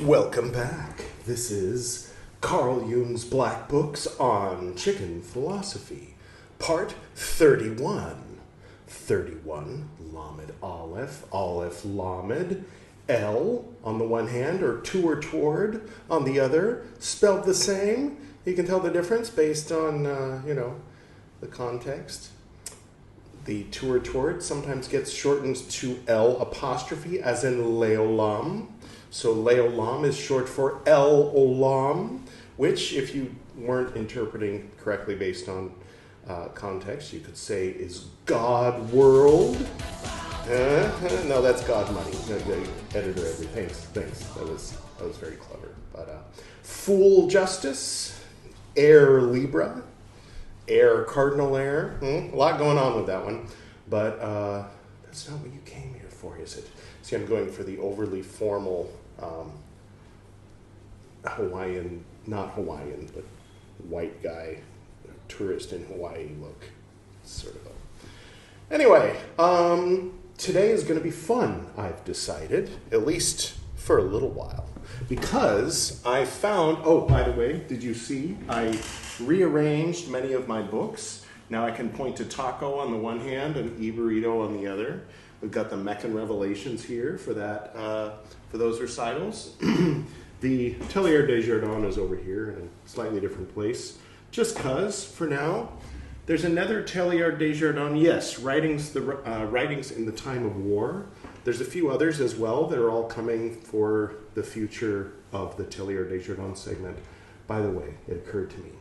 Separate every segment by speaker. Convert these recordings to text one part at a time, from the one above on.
Speaker 1: Welcome back. This is Carl Jung's Black Books on Chicken Philosophy, Part 31. 31, Lamed Aleph, Aleph Lamed, L on the one hand, or to or toward on the other, spelled the same. You can tell the difference based on, the context. The to or toward sometimes gets shortened to L apostrophe, as in Leolam. So Leolam is short for El Olam, which, if you weren't interpreting correctly based on context, you could say is God world. No, that's God money. Editor, thanks. That was very clever. But Fool Justice, Air Libra, Air Cardinal Air. A lot going on with that one, but that's not what you came here for, is it? See, I'm going for the overly formal Hawaiian, not Hawaiian, but white guy, tourist in Hawaii look, sort of. Anyway, today is going to be fun, I've decided, at least for a little while, because I found, oh, by the way, did you see, I rearranged many of my books. Now I can point to Taco on the one hand and E-Burrito on the other. We've got the Meccan Revelations here for that, for those recitals. The Teilhard de Chardin is over here in a slightly different place. Just because, for now, there's another Teilhard de Chardin. Yes, writings in the time of war. There's a few others as well that are all coming for the future of the Teilhard de Chardin segment. By the way, it occurred to me,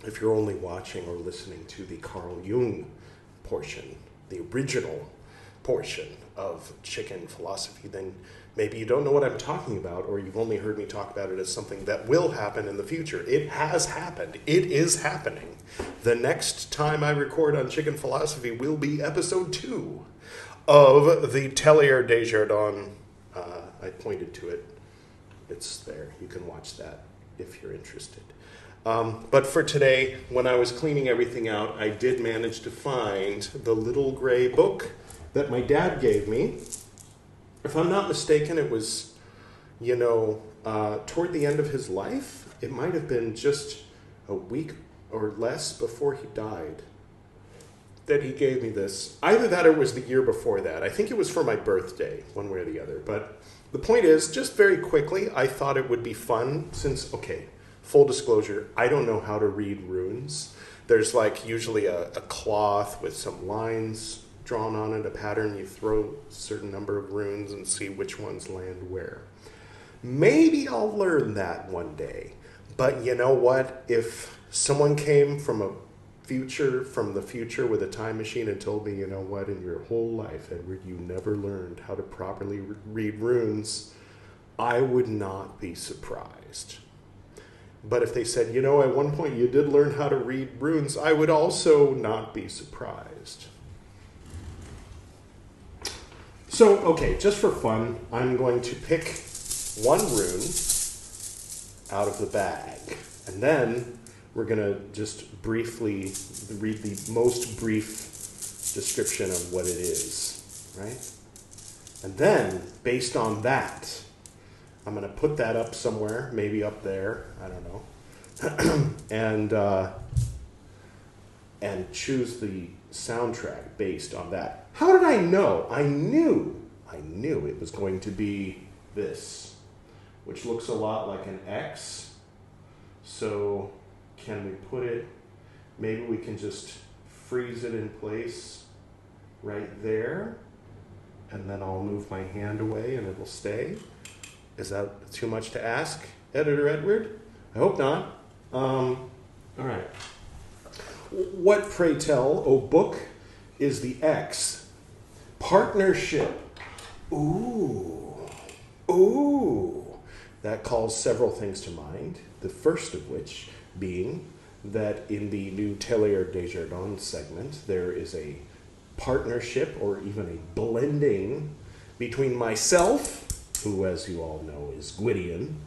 Speaker 1: if you're only watching or listening to the Carl Jung portion, the original portion of Chicken Philosophy, then maybe you don't know what I'm talking about, or you've only heard me talk about it as something that will happen in the future. It has happened. It is happening. The next time I record on Chicken Philosophy will be episode 2 of the Teilhard de Chardin. I pointed to it. It's there. You can watch that if you're interested. But for today, when I was cleaning everything out, I did manage to find the little gray book that my dad gave me. If I'm not mistaken, it was, toward the end of his life. It might have been just a week or less before he died that he gave me this. Either that or it was the year before that. I think it was for my birthday, one way or the other. But the point is, just very quickly, I thought it would be fun since, full disclosure, I don't know how to read runes. There's usually a cloth with some lines drawn on it, a pattern. You throw a certain number of runes and see which ones land where. Maybe I'll learn that one day. But you know what? If someone came from the future with a time machine and told me, you know what, in your whole life, Edward, you never learned how to properly read runes, I would not be surprised. But if they said, at one point you did learn how to read runes, I would also not be surprised. So, just for fun, I'm going to pick one rune out of the bag. And then we're going to just briefly read the most brief description of what it is, right? And then, based on that, I'm going to put that up somewhere, maybe up there, I don't know, and choose the soundtrack based on that. How did I know? I knew it was going to be this, which looks a lot like an X. So can we put it, maybe we can just freeze it in place right there, and then I'll move my hand away and it'll stay. Is that too much to ask, Editor Edward? I hope not. All right. What, pray tell, O book, is the X? Partnership. Ooh. That calls several things to mind. The first of which being that in the new Teilhard de Chardin segment, there is a partnership or even a blending between myself, who, as you all know, is Gwydion,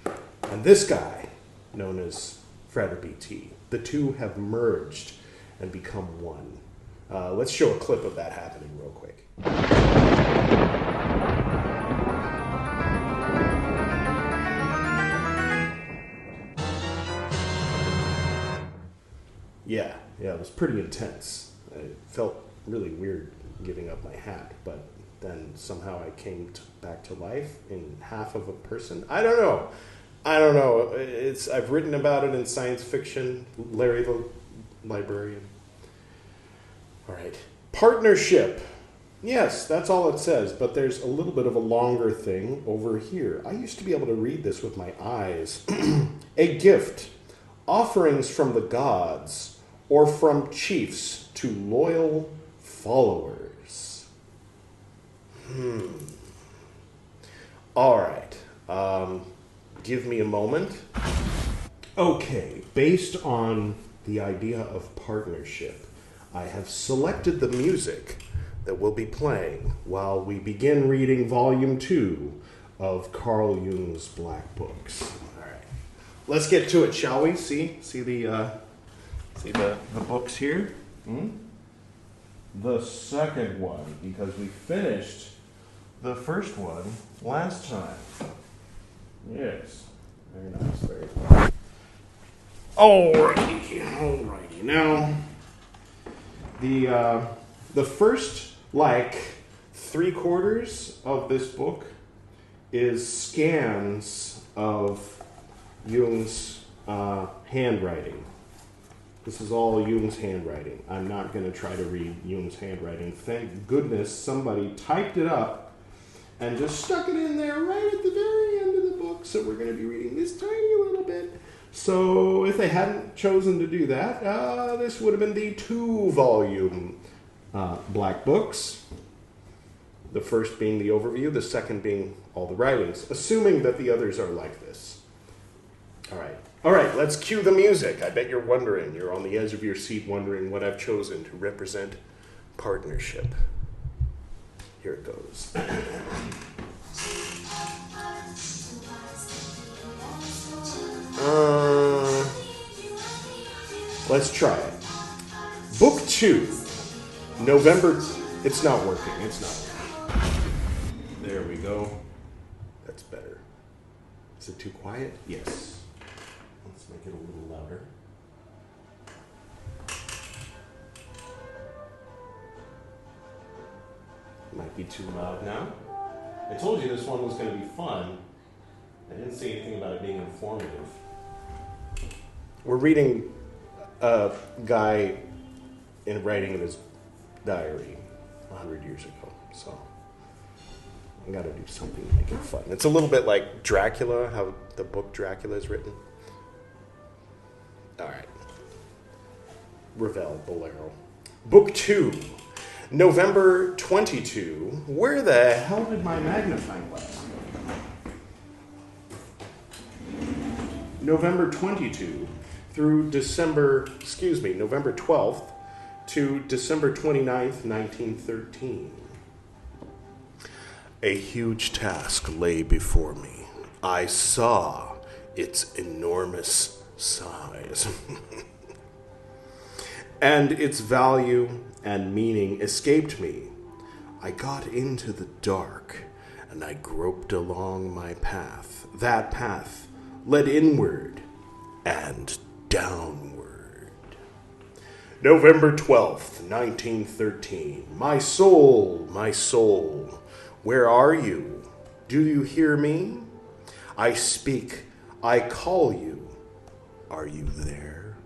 Speaker 1: and this guy, known as Frater BT. The two have merged and become one. Let's show a clip of that happening real quick. it was pretty intense. It felt really weird giving up my hat, but then somehow I came back to life in half of a person. I don't know. I've written about it in science fiction. Larry the Librarian. All right. Partnership. Yes, that's all it says, but there's a little bit of a longer thing over here. I used to be able to read this with my eyes. A gift. Offerings from the gods or from chiefs to loyal followers. All right. Give me a moment. Okay, based on the idea of partnership, I have selected the music that will be playing while we begin reading Volume 2 of Carl Jung's Black Books. All right, let's get to it, shall we? See the books here? The second one, because we finished the first one last time. Yes, very nice, very nice. Alrighty. Now, the first, 3/4 of this book is scans of Jung's handwriting. This is all Jung's handwriting. I'm not going to try to read Jung's handwriting. Thank goodness somebody typed it up and just stuck it in there right at the very end of the book. So we're going to be reading this tiny little bit. So if they hadn't chosen to do that, this would have been the 2-volume Black Books. The first being the overview, the second being all the writings, assuming that the others are like this. All right, let's cue the music. I bet you're wondering, you're on the edge of your seat wondering what I've chosen to represent partnership. Here it goes. Let's try it. Book 2, November... It's not working. There we go. That's better. Is it too quiet? Yes. Let's make it a little louder. Might be too loud now. I told you this one was going to be fun. I didn't say anything about it being informative. We're reading a guy in writing in his diary 100 years ago, so I got to do something to make it fun. It's a little bit like Dracula, how the book Dracula is written. All right. Ravel, Bolero. Book 2, November 22. Where the hell did my magnifying glass go? November 22 through November 12th to December 29th, 1913. A huge task lay before me. I saw its enormous size. And its value and meaning escaped me. I got into the dark, and I groped along my path. That path led inward and downward. November 12th, 1913. My soul, where are you? Do you hear me? I speak, I call you. Are you there?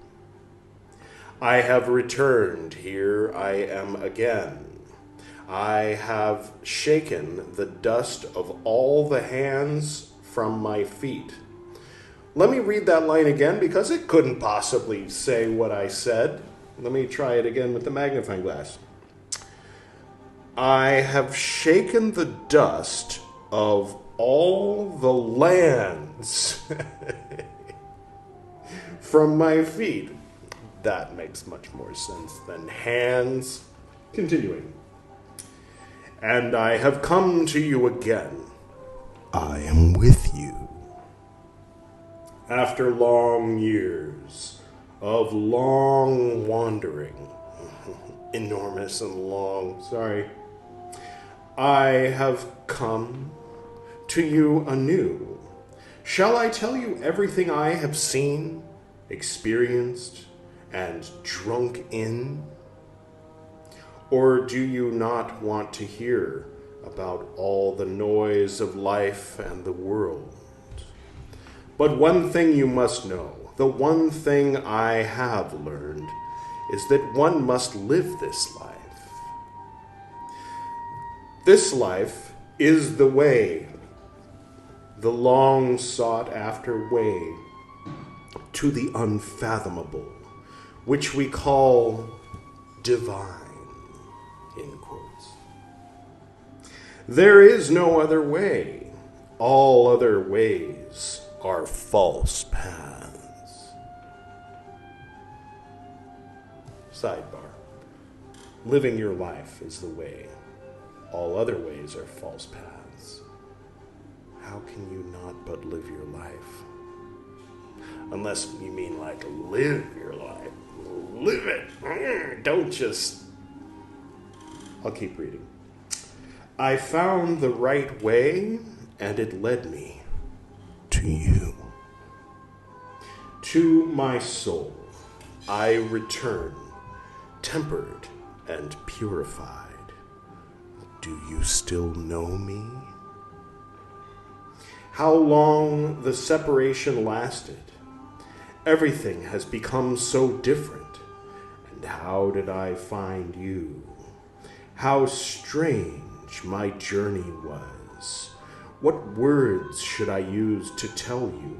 Speaker 1: I have returned, here I am again. I have shaken the dust of all the hands from my feet. Let me read that line again because it couldn't possibly say what I said. Let me try it again with the magnifying glass. I have shaken the dust of all the lands from my feet. That makes much more sense than hands. Continuing. And I have come to you again. I am with you. After long years of long wandering, enormous and long, I have come to you anew. Shall I tell you everything I have seen, experienced, and drunk in? Or do you not want to hear about all the noise of life and the world? But one thing you must know, the one thing I have learned, is that one must live this life. This life is the way, the long sought after way to the unfathomable, which we call divine, in quotes. There is no other way. All other ways are false paths. Sidebar. Living your life is the way. All other ways are false paths. How can you not but live your life? Unless you mean like live your life. Live it. Don't just... I'll keep reading. I found the right way, and it led me to you. To my soul I return, tempered and purified. Do you still know me? How long the separation lasted. Everything has become so different. And how did I find you? How strange my journey was. What words should I use to tell you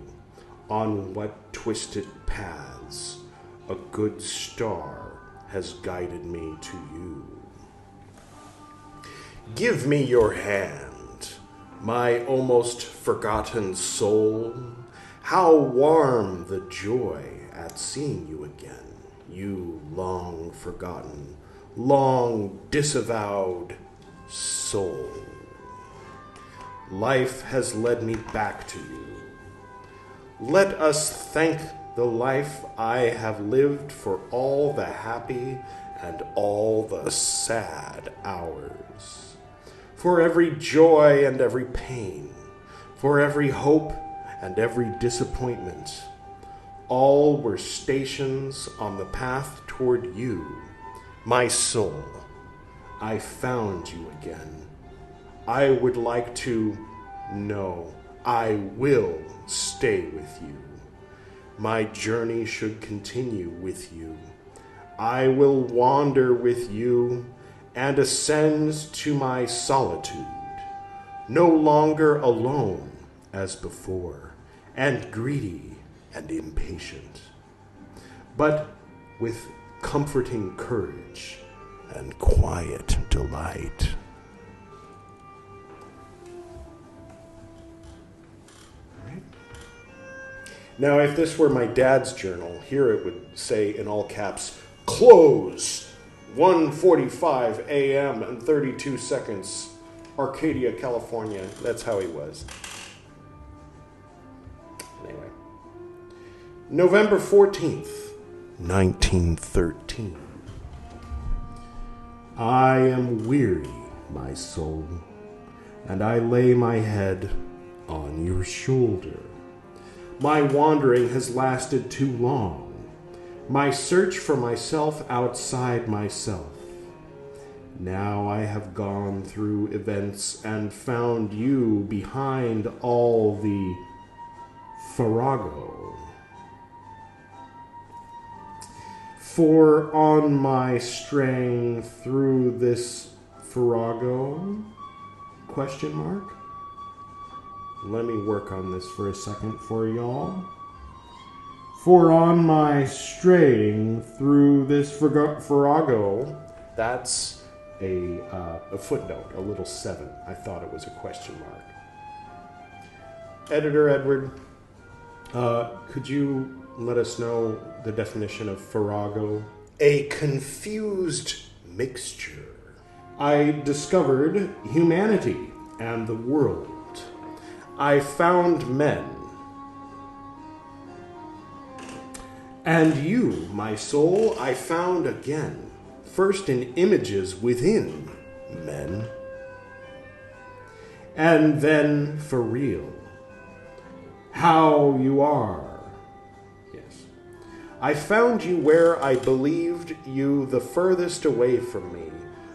Speaker 1: on what twisted paths a good star has guided me to you? Give me your hand, my almost forgotten soul. How warm the joy at seeing you again, you long forgotten, long disavowed soul. Life has led me back to you. Let us thank the life I have lived for all the happy and all the sad hours. For every joy and every pain, for every hope and every disappointment. All were stations on the path toward you. My soul, I found you again. I would like to know I will stay with you. My journey should continue with you. I will wander with you and ascend to my solitude, no longer alone as before, and greedy and impatient, but with comforting courage and quiet delight. Now, if this were my dad's journal, here it would say in all caps, close, 1:45 a.m. and 32 seconds, Arcadia, California. That's how he was. Anyway. November 14th, 1913. I am weary, my soul, and I lay my head on your shoulder. My wandering has lasted too long. My search for myself outside myself. Now I have gone through events and found you behind all the farrago. For on my straying through this farrago? Question mark. Let me work on this for a second for y'all. For on my straying through this farrago, that's a footnote, a little 7. I thought it was a question mark. Editor Edward, could you let us know the definition of farrago? A confused mixture. I discovered humanity and the world. I found men. And you, my soul, I found again, first in images within men, and then for real. How you are. Yes. I found you where I believed you the furthest away from me,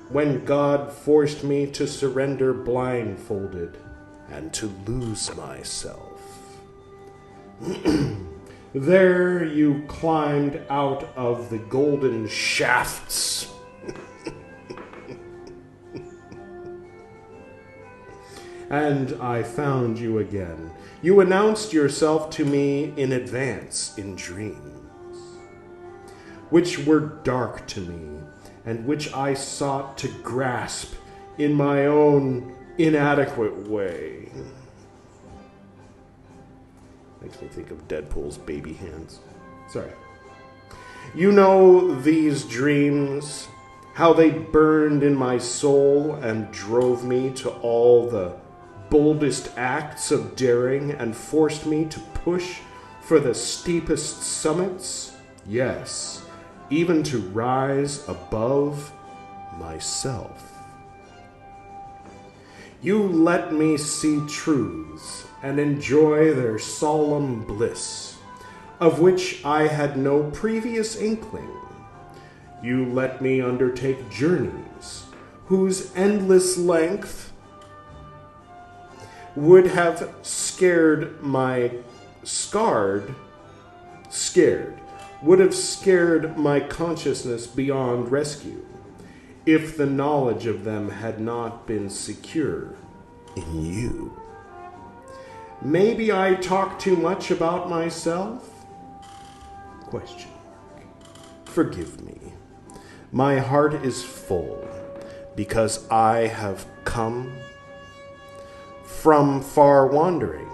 Speaker 1: when God forced me to surrender blindfolded and to lose myself. There you climbed out of the golden shafts. And I found you again. You announced yourself to me in advance in dreams, which were dark to me, and which I sought to grasp in my own inadequate way. Makes me think of Deadpool's baby hands. Sorry. You know these dreams, how they burned in my soul and drove me to all the boldest acts of daring and forced me to push for the steepest summits. Yes, even to rise above myself. You let me see truths and enjoy their solemn bliss, of which I had no previous inkling. You let me undertake journeys whose endless length would have scared my consciousness beyond rescue, if the knowledge of them had not been secure in you. Maybe I talk too much about myself? Question mark. Forgive me. My heart is full because I have come from far wandering.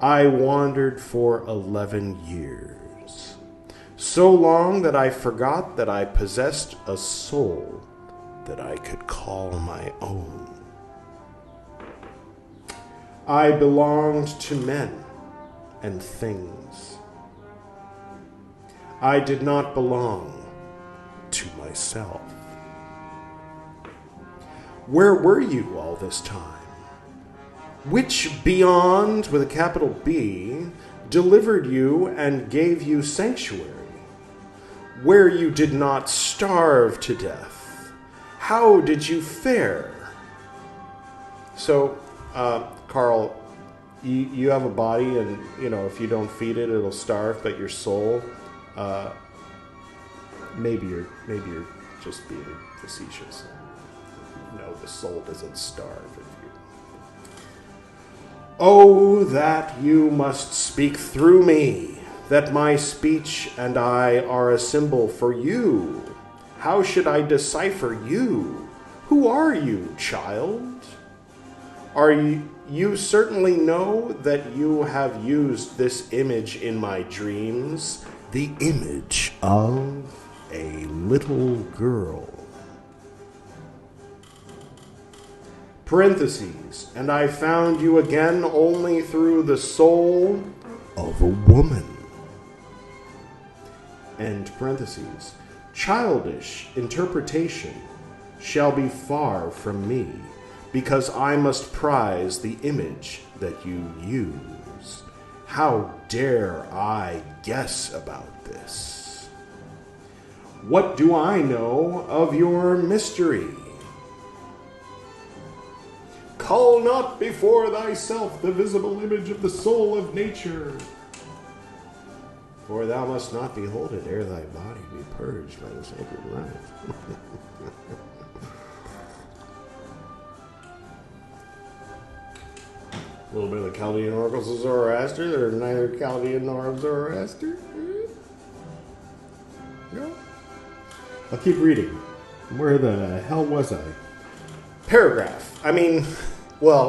Speaker 1: I wandered for 11 years, so long that I forgot that I possessed a soul that I could call my own. I belonged to men and things. I did not belong to myself. Where were you all this time? Which beyond, with a capital B, delivered you and gave you sanctuary? Where you did not starve to death? How did you fare? So, Carl, you have a body, and if you don't feed it, it'll starve. But your soul, maybe you're just being facetious. No, the soul doesn't starve. Oh, that you must speak through me, that my speech and I are a symbol for you. How should I decipher you? Who are you, child? You certainly know that you have used this image in my dreams, the image of a little girl. Parentheses, and I found you again only through the soul of a woman. End parentheses. Childish interpretation shall be far from me, because I must prize the image that you use. How dare I guess about this? What do I know of your mystery? Call not before thyself the visible image of the soul of nature, for thou must not behold it ere thy body be purged by the sacred life. A little bit of the Chaldean oracles of Zoroaster. They're neither Chaldean nor of Zoroaster. No. I'll keep reading. Where the hell was I? Paragraph.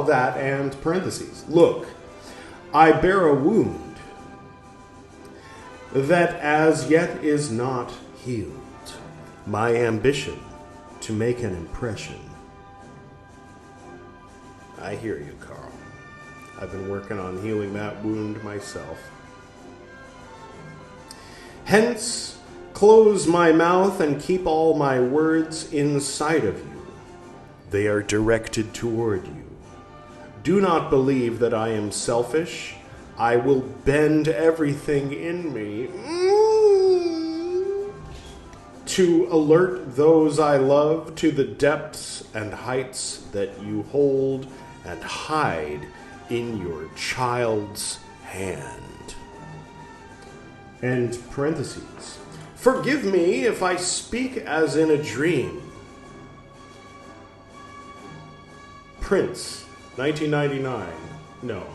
Speaker 1: That and parentheses. Look, I bear a wound that as yet is not healed. My ambition to make an impression. I hear you, Carl. I've been working on healing that wound myself. Hence, close my mouth and keep all my words inside of you. They are directed toward you. Do not believe that I am selfish. I will bend everything in me to alert those I love to the depths and heights that you hold and hide in your child's hand. End parentheses. Forgive me if I speak as in a dream. Prince, 1999. No.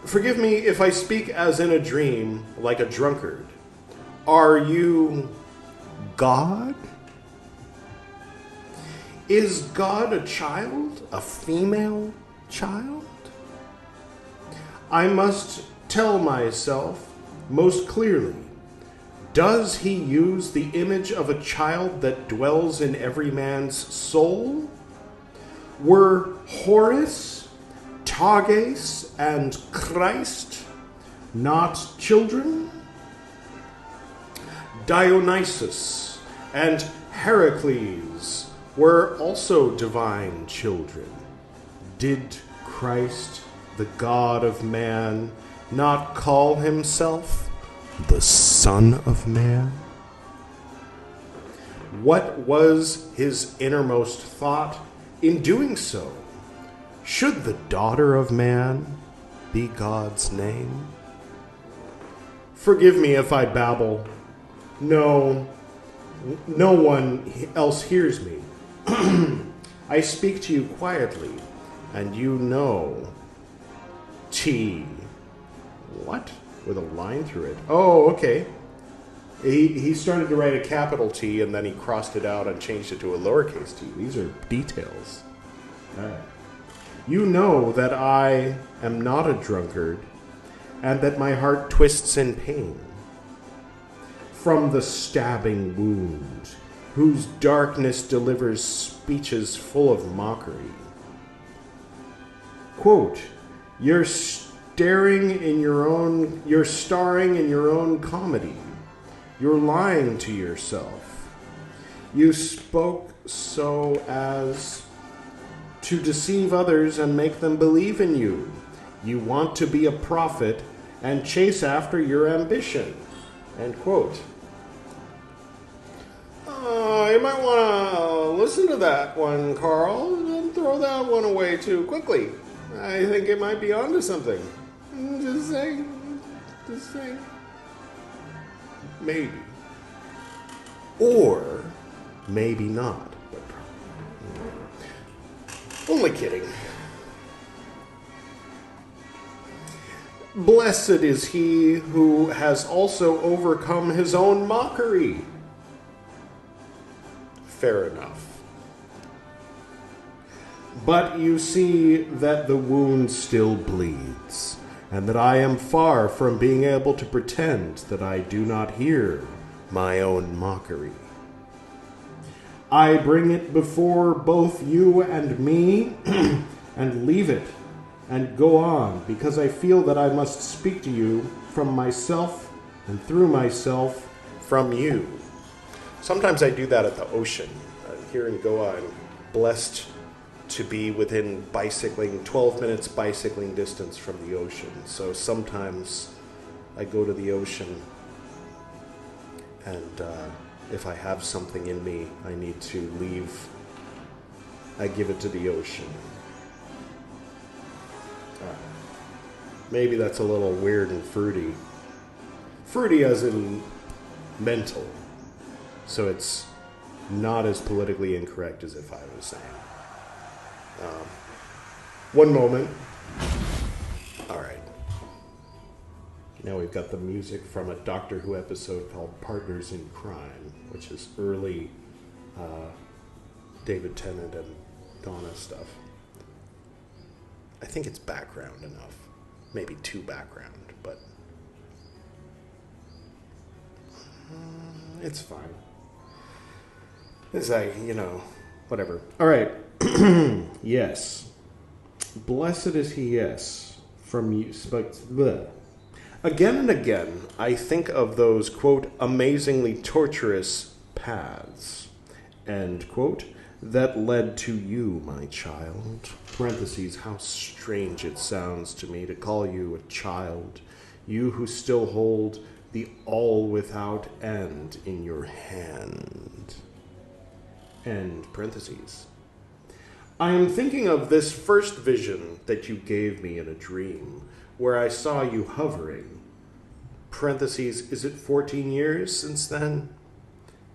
Speaker 1: Forgive me if I speak as in a dream, like a drunkard. Are you God? Is God a child? A female child? I must tell myself most clearly. Does he use the image of a child that dwells in every man's soul? Were Horus, Tages, and Christ not children? Dionysus and Heracles were also divine children. Did Christ, the God of man, not call himself the Son of Man? What was his innermost thought in doing so? Should the daughter of man be God's name? Forgive me if I babble. No one else hears me. I speak to you quietly, and you know. T. What? With a line through it. Oh, okay. He started to write a capital T, and then he crossed it out and changed it to a lowercase t. These are details. All right. You know that I am not a drunkard, and that my heart twists in pain from the stabbing wound, whose darkness delivers speeches full of mockery. Quote, You're starring in your own comedy. You're lying to yourself. You spoke so as to deceive others and make them believe in you. You want to be a prophet and chase after your ambition. End quote. You might want to listen to that one, Carl. Don't throw that one away too quickly. I think it might be onto something. Just saying. Maybe. Or maybe not. Only kidding. Blessed is he who has also overcome his own mockery. Fair enough. But you see that the wound still bleeds, and that I am far from being able to pretend that I do not hear my own mockery. I bring it before both you and me, and leave it, and go on, because I feel that I must speak to you from myself, and through myself, from you. Sometimes I do that at the ocean. Here in Goa, I'm blessed to be within 12 minutes bicycling distance from the ocean. So sometimes I go to the ocean, and if I have something in me I need to leave, I give it to the ocean. Maybe that's a little weird and fruity. Fruity as in mental. So it's not as politically incorrect as if I was saying. One moment. All right. Now we've got the music from a Doctor Who episode called Partners in Crime, which is early David Tennant and Donna stuff. I think it's background enough. Maybe too background, but it's fine. It's like, whatever. All right. Yes. Blessed is he, yes, from you. Bleh. Again and again, I think of those, quote, amazingly torturous paths, end quote, that led to you, my child. Parentheses, how strange it sounds to me to call you a child. You who still hold the all without end in your hand. End parentheses. I am thinking of this first vision that you gave me in a dream, where I saw you hovering. Parentheses, is it 14 years since then?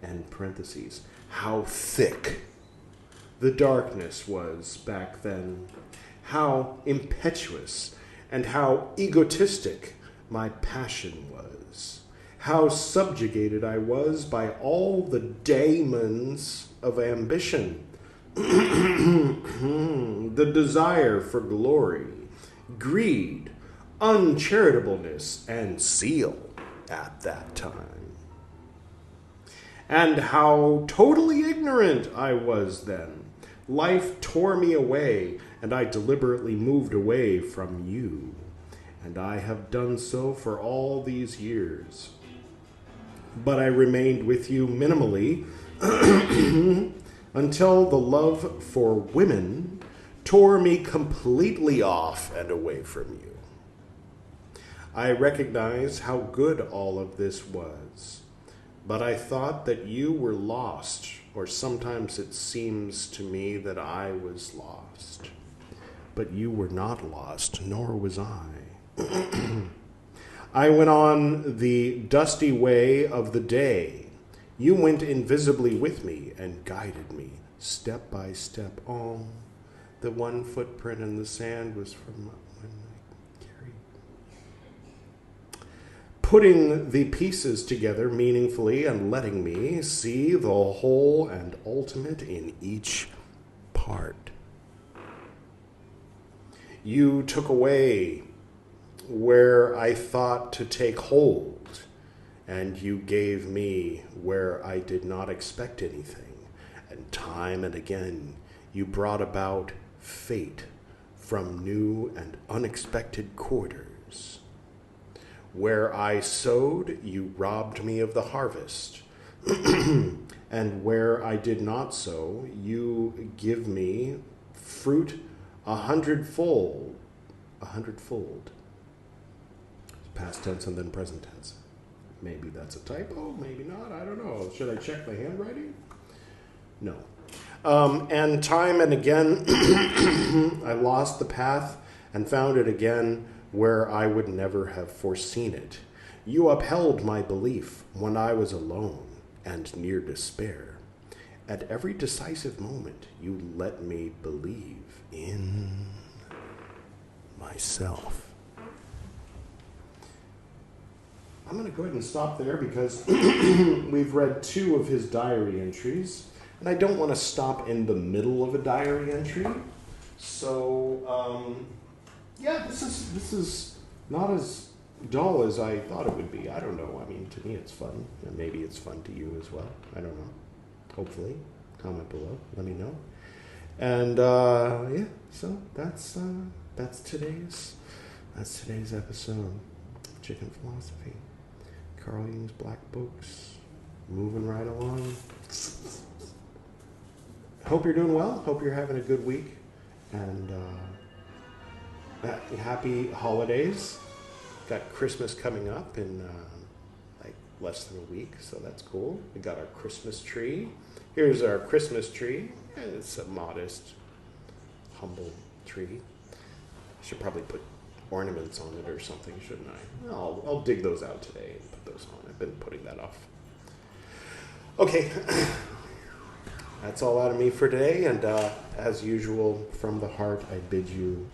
Speaker 1: End parentheses. How thick the darkness was back then. How impetuous and how egotistic my passion was. How subjugated I was by all the daemons of ambition. The desire for glory, greed, uncharitableness, and zeal at that time. And how totally ignorant I was then. Life tore me away, and I deliberately moved away from you. And I have done so for all these years. But I remained with you minimally until the love for women tore me completely off and away from you. I recognize how good all of this was, but I thought that you were lost, or sometimes it seems to me that I was lost. But you were not lost, nor was I. I went on the dusty way of the day. You went invisibly with me and guided me step by step. Oh, the one footprint in the sand was from when I carried. Putting the pieces together meaningfully and letting me see the whole and ultimate in each part. You took away where I thought to take hold, and you gave me where I did not expect anything. And time and again, you brought about fate from new and unexpected quarters. Where I sowed, you robbed me of the harvest. And where I did not sow, you give me fruit 100-fold. 100-fold. Past tense and then present tense. Maybe that's a typo, maybe not, I don't know. Should I check my handwriting? No. And time and again, I lost the path and found it again where I would never have foreseen it. You upheld my belief when I was alone and near despair. At every decisive moment, you let me believe in myself. I'm going to go ahead and stop there because we've read 2 of his diary entries, and I don't want to stop in the middle of a diary entry. So, yeah, this is not as dull as I thought it would be. I don't know. I mean, to me it's fun, and maybe it's fun to you as well. I don't know. Hopefully, comment below. Let me know. And yeah, so that's today's episode of Chicken Philosophy. Carl Jung's Black Books. Moving right along. Hope you're doing well. Hope you're having a good week. And happy holidays. Got Christmas coming up in like less than a week, so that's cool. We got our Christmas tree. Here's our Christmas tree. And it's a modest, humble tree. I should probably put ornaments on it or something, shouldn't I? I'll dig those out today and put those on. I've been putting that off. Okay, that's all out of me for today, and as usual, from the heart, I bid you